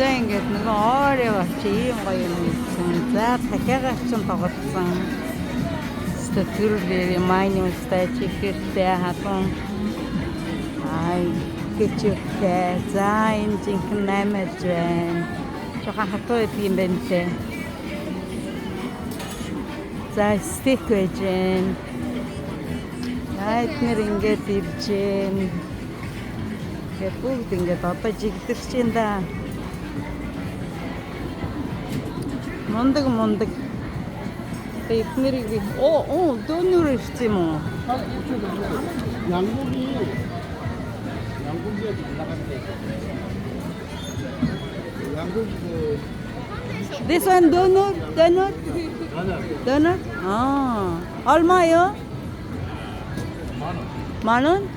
За ингээд нөгөө орой бач ийм гоё юм ийсэн. За дахиагаар ч тоглосон. Статүрээр майнустай чихэртэй хатан. Ай гэчтэй. За энэ жинхэнэ наймаж байна. Жохон хатуу байдаг юм байна те. За стик байж байна. Эдгээр ингээд ирж байна. Тэгээд бүгд ингээд одоо жигдэрч байна да. Мундаг. Эднэрийг би дөнөр ирсэн юм уу? 양고기가 올라갔는데 양고기 This one donut? 얼마요? 만 원?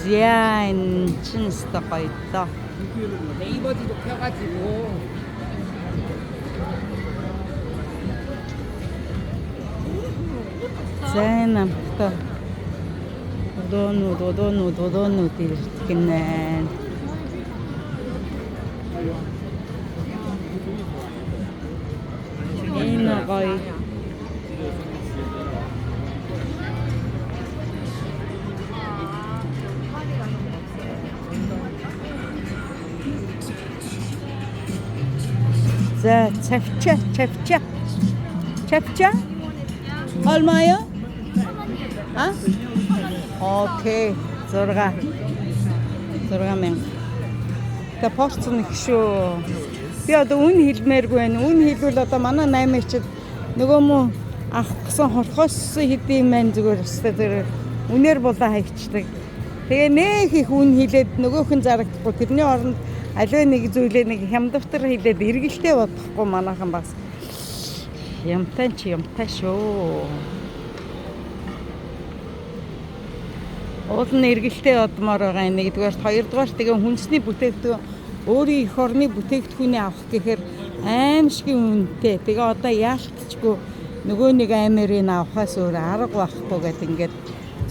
지안 진스터가 있다. 네이버지도 펴가지고 쟤는 도도누 이렇게네. 이나가이 자, 찹차 얼마요? Окей, 6 Та порцны шүү. Би одоо үн хэлмээргүй байна. Үн хэлвэл одоо манай 8-чд нөгөө мө авах гэсэн хорхоос хэдийн маань зүгээр өстэй тэр үнээр булаа хайчдаг. Тэгээ нэх их үн хэлээд нөгөөх нь зарагдахгүй. Тэрний оронд аливаа нэг зүйлээ нэг хямдвтар хэлээд эргэлтэй бодохгүй манайхан бас юмтай шүү. Уул нь эргэлтэй одмоор байгаа нэгдүгээр, хоёрдугаар тэгээ хүнсний бүтээгдэхүүн өөрийн эх орны бүтээгдэхүүний авах гэхээр аимшигын үнэтэй. Тэгээ одоо яалтчгүй нөгөө нэг аймаарыг авахаас өөр арга байхгүй гэд ингээд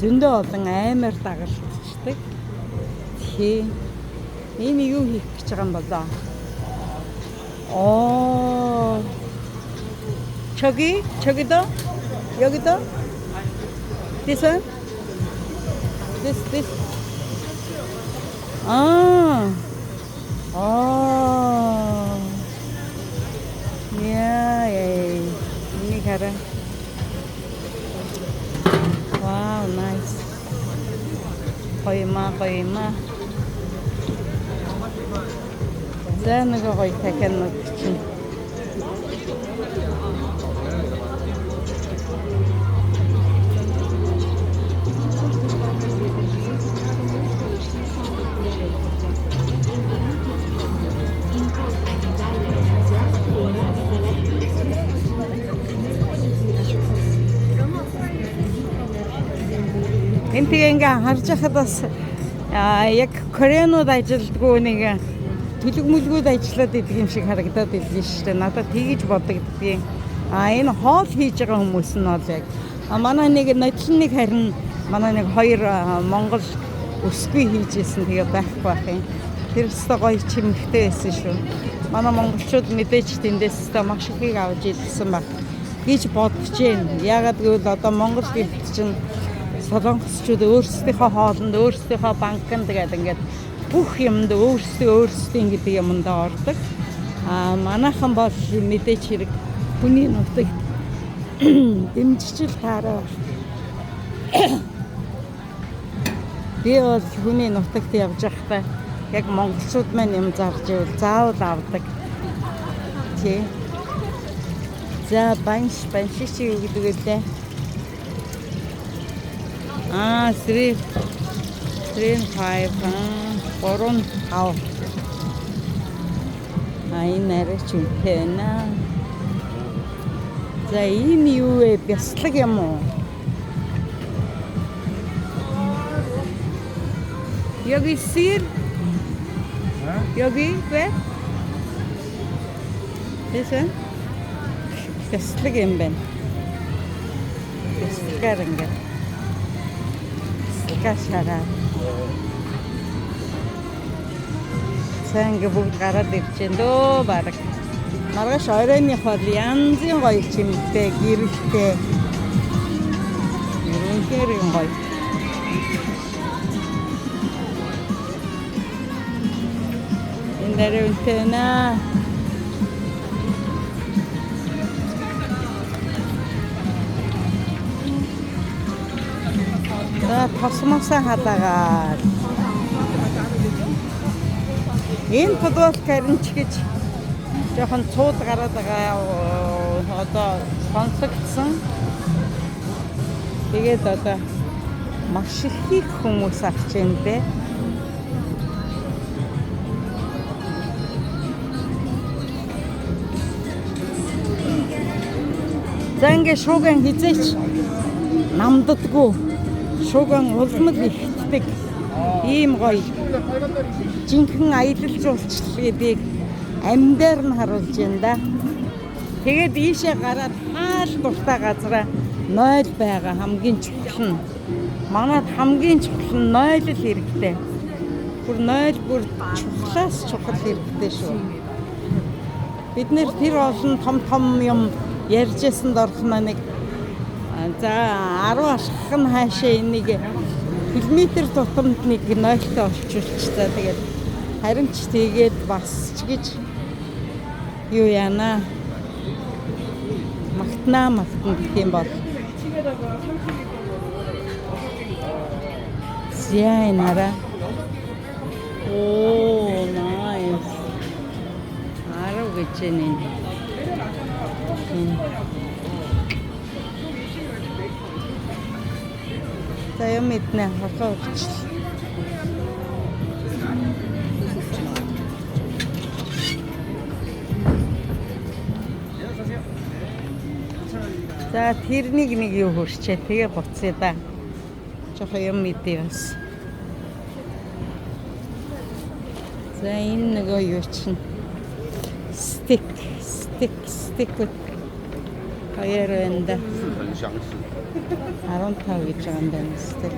зөндөө олон аймаар дагалдчихдаг. Тий. Энэ юу хийх гэж байгаа юм болоо? 저기도? 여기도? This one? This. Yeah. Ini cara. Wow, nice. Koyma. За нэг гоё тахинууд чинь. Энтэйгээ ингээ харж байхад бас яг Кореанууд ажилдгүй нэг төлөв-мөлгүүд ажиллаад идэг юм шиг харагдаад идэв шүү дээ. Надад тэгэж бодогддгийг. Энэ хоол хийж байгаа хүмүүс нь бол яг манай нэг нодлон нэг харин манай нэг 2 Монгол өсгүй хийжсэн тэгээ байхгүй байх юм. Тэр өстө гоё чимэгтэй байсан шүү. Манай монголчууд мэдээж тэндээс өстө маш ихийг авч ирсэн баг гэж бодож байна. Ягаад гэвэл одоо Монгол гэлт чинь солонгосчууд өөрсдийнхөө хоолнд өөрсдийнхөө банкнд гэдэг ингээд бүх юмд өөрсдийн гэдэг юмд ордог. Манайхан бол мэдээч хэрэг хүний нутагт дэмжижил таараа. Би бол хүний нутагт явж байхдаа яг монголчууд маань юм зарж ивэл заавал авдаг. Тий. За банш чи юу гэдэг вэ те? 3, 5, 3, 5. Энэ арай ч үнэтэй байна. За энэ юу вэ? Бяцлаг юм уу? 여기 сыр? 여기 왜? This one? Бяцлаг юм байна. Бяцлагаар ингээд. Бяцлагаар шараа. За ингээ бүгд гараад ирж байна дөө баг. Маргааш оройных бол янзын гоё чимэгтэй, гэрэлтэй. Үнэхээр юм гоё. Энэ дээр үнэтэй наа. За тосмосоо халаагаад. Энэ футбол каринч гэж жоохон цууд гараад байгаа одоо сонсогдсон. Тэгээд одоо маш их хүмүүс авч байна дээ. За ингээ шууган хизээч намддаггүй. Шууган улмал ихтдэг. Ийм гоё. Жинхэнэ аялал жуулчлалыг амьдаар нь харуулж байна да. Тэгээд ийшээ гараад хаал дуртай газараа нойл байгаа хамгийн чухал нь. Манайд хамгийн чухал нь нойл л хэрэгтэй. Бүр нойл бүр чухлаас чухал хэрэгтэй шүү. Бид нэр тэр олон том юм ярьжсэн дорхно нэг за 10 ашигхан хаашаа энийг километр тутамд нэг нойлтой олчулчихлаа. Тэгээд харин ч тэгээд бас ч гэж юу яана магтана гэх юм бол зяа нара оо найс арав гэж нэ за юм мэднэ хатаач за тэрнийг нэг юу хөрчээ тэгээ буцъя да. Жохоо юм мэдээ бас. За энэ нөгөө юу чинь стик хоёр энэ 15 гэж байгаа юм байна стик.